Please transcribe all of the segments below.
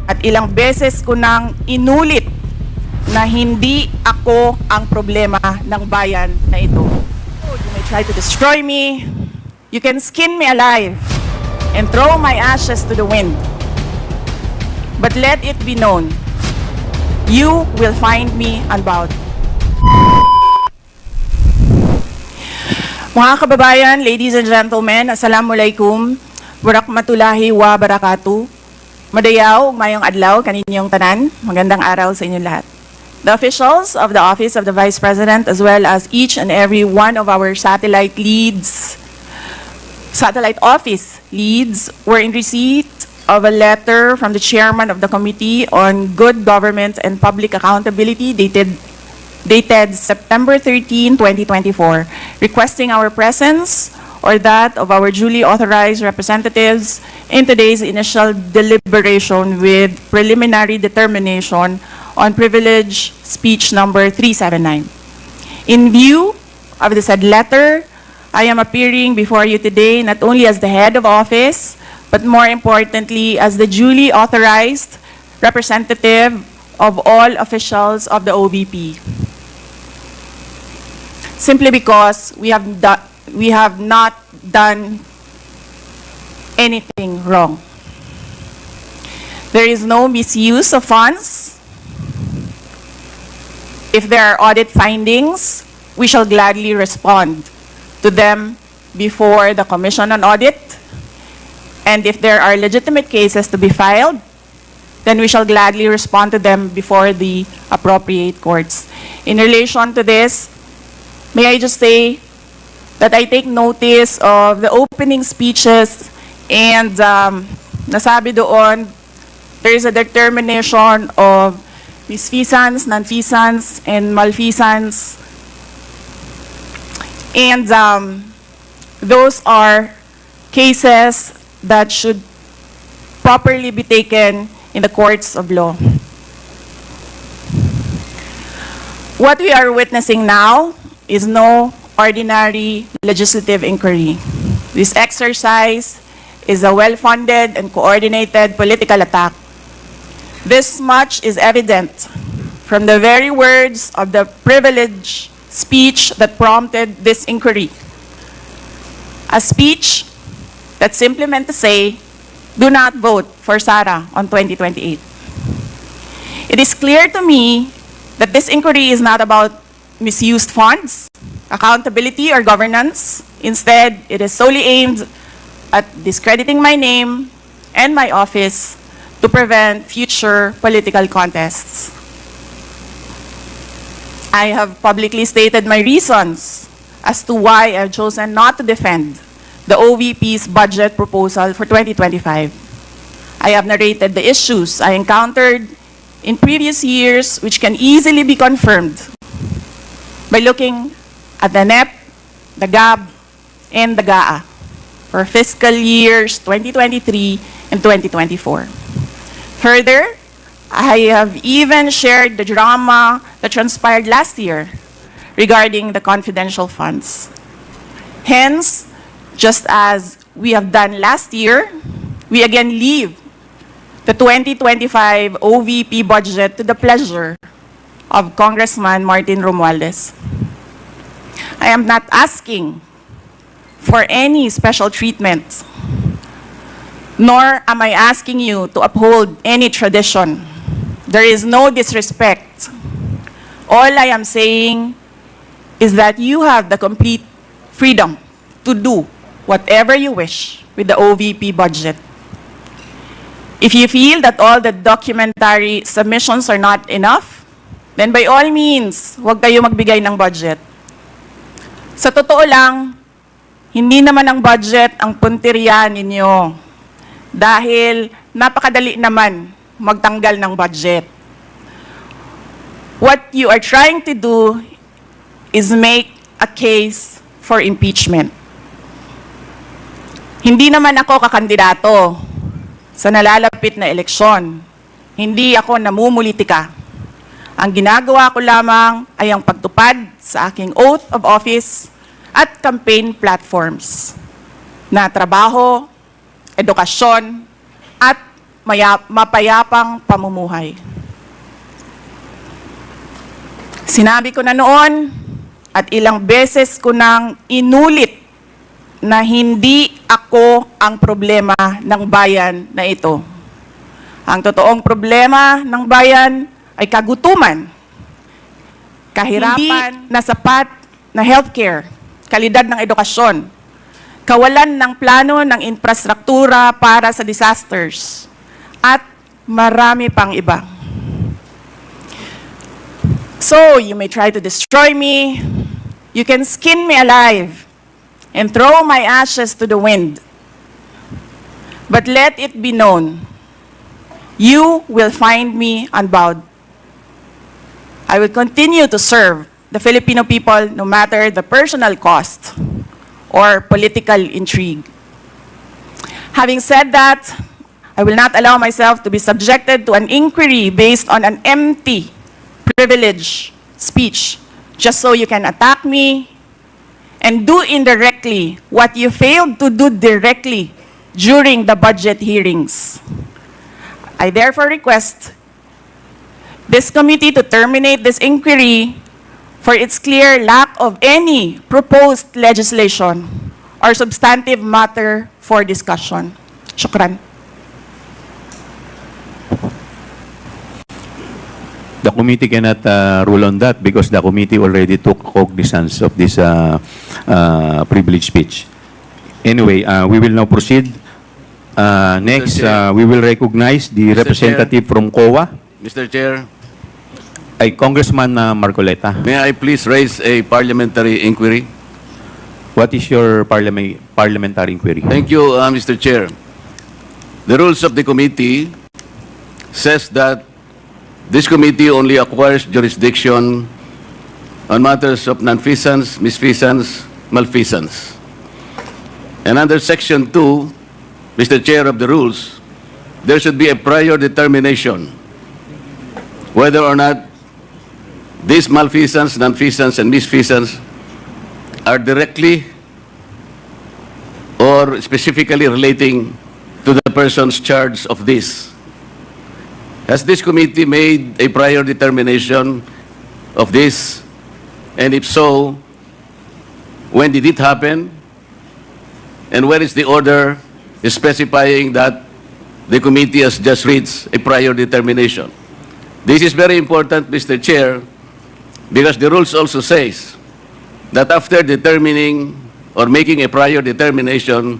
At ilang beses ko nang inulit na hindi ako ang problema ng bayan na ito. You may try to destroy me, you can skin me alive, and throw my ashes to the wind. But let it be known, you will find me unbowed. Mga kababayan, ladies and gentlemen, assalamualaikum, warakmatullahi wa barakatuh. Madayaw, mayong adlaw, kaninyong tanan. Magandang araw sa inyong lahat. The officials of the Office of the Vice President, as well as each and every one of our satellite office leads, were in receipt of a letter from the chairman of the Committee on Good Government and Public Accountability dated September 13, 2024, requesting our presence or that of our duly authorized representatives in today's initial deliberation with preliminary determination on privilege speech number 379. In view of the said letter, I am appearing before you today not only as the head of office, but more importantly as the duly authorized representative of all officials of the OVP. Simply because we have not done anything wrong. There is no misuse of funds. If there are audit findings, we shall gladly respond to them before the Commission on Audit. And if there are legitimate cases to be filed, then we shall gladly respond to them before the appropriate courts. In relation to this, may I just say that I take notice of the opening speeches and nasabi doon, there is a determination of misfeasance, nonfeasance, and malfeasance. And those are cases that should properly be taken in the courts of law. What we are witnessing now is no ordinary legislative inquiry. This exercise is a well-funded and coordinated political attack. This much is evident from the very words of the privileged speech that prompted this inquiry. A speech that simply meant to say, do not vote for Sara on 2028. It is clear to me that this inquiry is not about misused funds, accountability, or governance. Instead, it is solely aimed at discrediting my name and my office to prevent future political contests. I have publicly stated my reasons as to why I've chosen not to defend the OVP's budget proposal for 2025. I have narrated the issues I encountered in previous years, which can easily be confirmed by looking at the NEP, the GAB, and the GAA for fiscal years 2023 and 2024. Further, I have even shared the drama that transpired last year regarding the confidential funds. Hence, just as we have done last year, we again leave the 2025 OVP budget to the pleasure of Congressman Martin Romualdez. I am not asking for any special treatment, nor am I asking you to uphold any tradition. There is no disrespect. All I am saying is that you have the complete freedom to do whatever you wish with the OVP budget. If you feel that all the documentary submissions are not enough, then by all means, huwag kayo magbigay ng budget. Sa totoo lang, hindi naman ang budget ang punteriya ninyo. Dahil napakadali naman magtanggal ng budget. What you are trying to do is make a case for impeachment. Hindi naman ako kakandidato sa nalalapit na eleksyon. Hindi ako namumulitika. Ang ginagawa ko lamang ay ang pagtupad sa aking oath of office at campaign platforms na trabaho, edukasyon, at mapayapang pamumuhay. Sinabi ko na noon at ilang beses ko nang inulit na hindi ako ang problema ng bayan na ito. Ang totoong problema ng bayan ay kagutuman, kahirapan na sapat na healthcare, kalidad ng edukasyon, kawalan ng plano ng infrastruktura para sa disasters, at marami pang iba. So, you may try to destroy me, you can skin me alive, and throw my ashes to the wind. But let it be known, you will find me unbowed. I will continue to serve the Filipino people no matter the personal cost or political intrigue. Having said that, I will not allow myself to be subjected to an inquiry based on an empty privilege speech, just so you can attack me and do indirectly what you failed to do directly during the budget hearings. I therefore request this committee to terminate this inquiry for its clear lack of any proposed legislation or substantive matter for discussion. Shukran. The committee cannot rule on that because the committee already took cognizance of this privilege speech. Anyway, we will now proceed. Next, we will recognize the representative from COA. Mr. Chair, Ay Congressman Marcoleta. may I please raise a parliamentary inquiry? What is your parliamentary inquiry? Thank you, Mr. Chair. The rules of the committee says that this committee only acquires jurisdiction on matters of nonfeasance, misfeasance, malfeasance. And under Section 2, Mr. Chair of the rules, there should be a prior determination whether or not these malfeasance, nonfeasance, and misfeasance are directly or specifically relating to the persons charged of this. Has this committee made a prior determination of this? And if so, when did it happen? And where is the order specifying that the committee has just reached a prior determination? This is very important, Mr. Chair, because the rules also says that after determining or making a prior determination,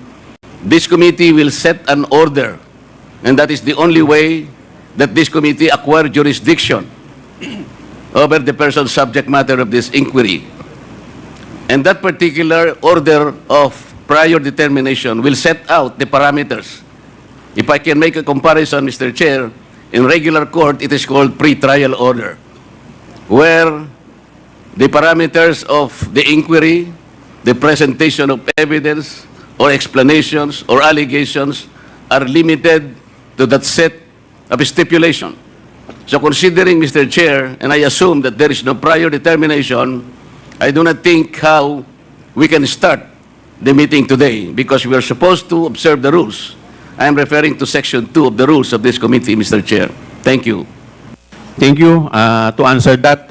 this committee will set an order, and that is the only way that this committee acquire jurisdiction over the person's subject matter of this inquiry. And that particular order of prior determination will set out the parameters. If I can make a comparison, Mr. Chair, in regular court, it is called pre-trial order, where the parameters of the inquiry, the presentation of evidence or explanations or allegations are limited to that set of stipulation. So considering, Mr. Chair, and I assume that there is no prior determination, I do not think how we can start the meeting today because we are supposed to observe the rules. I am referring to Section 2 of the rules of this committee, Mr. Chair. Thank you. Thank you. To answer that,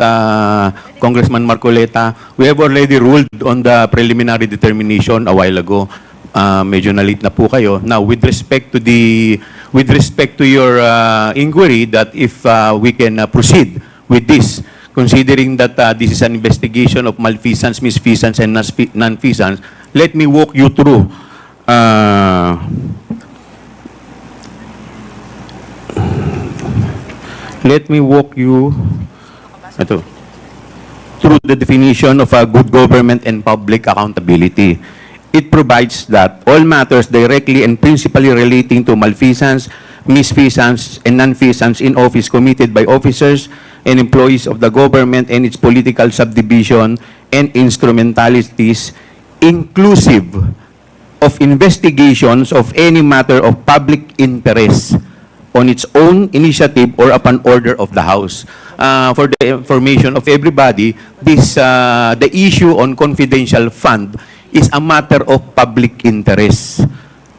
Congressman Marcoleta, we have already ruled on the preliminary determination a while ago. Medyo nalit na po kayo. Now, with respect to your inquiry, that if we can proceed with this, considering that this is an investigation of malfeasance, misfeasance, and nonfeasance, let me walk you through through the definition of a good government and public accountability. It provides that all matters directly and principally relating to malfeasance, misfeasance, and nonfeasance in office committed by officers and employees of the government and its political subdivision and instrumentalities, inclusive of investigations of any matter of public interest on its own initiative or upon order of the House. For the information of everybody, the issue on confidential fund is a matter of public interest.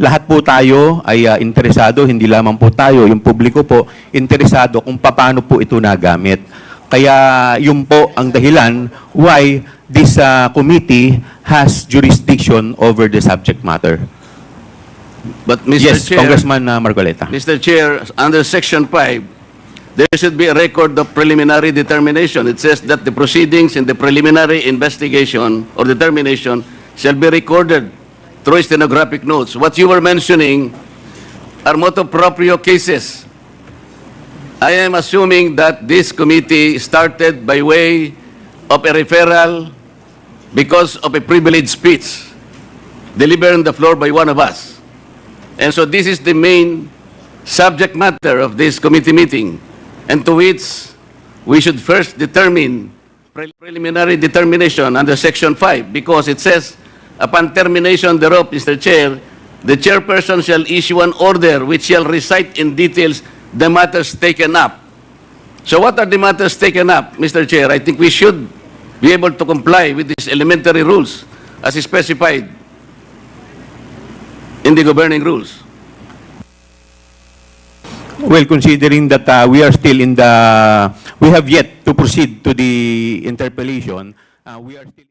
lahat po tayo ay interesado, hindi lamang po tayo, yung publiko po, interesado kung paano po ito nagamit. Kaya yun po ang dahilan why this committee has jurisdiction over the subject matter. But Mr. Yes, Chair, Congressman Marcoleta. Mr. Chair, under Section 5, there should be a record of preliminary determination. It says that the proceedings in the preliminary investigation or determination shall be recorded through stenographic notes. What you were mentioning are motu proprio cases. I am assuming that this committee started by way of a referral because of a privileged speech delivered on the floor by one of us. And so this is the main subject matter of this committee meeting, and to which we should first determine preliminary determination under Section 5, because it says, upon termination thereof, Mr. Chair, the chairperson shall issue an order which shall recite in details the matters taken up. So what are the matters taken up, Mr. Chair? I think we should be able to comply with these elementary rules as specified in the governing rules. Well, considering that we are still in the, we have yet to proceed to the interpellation, we are still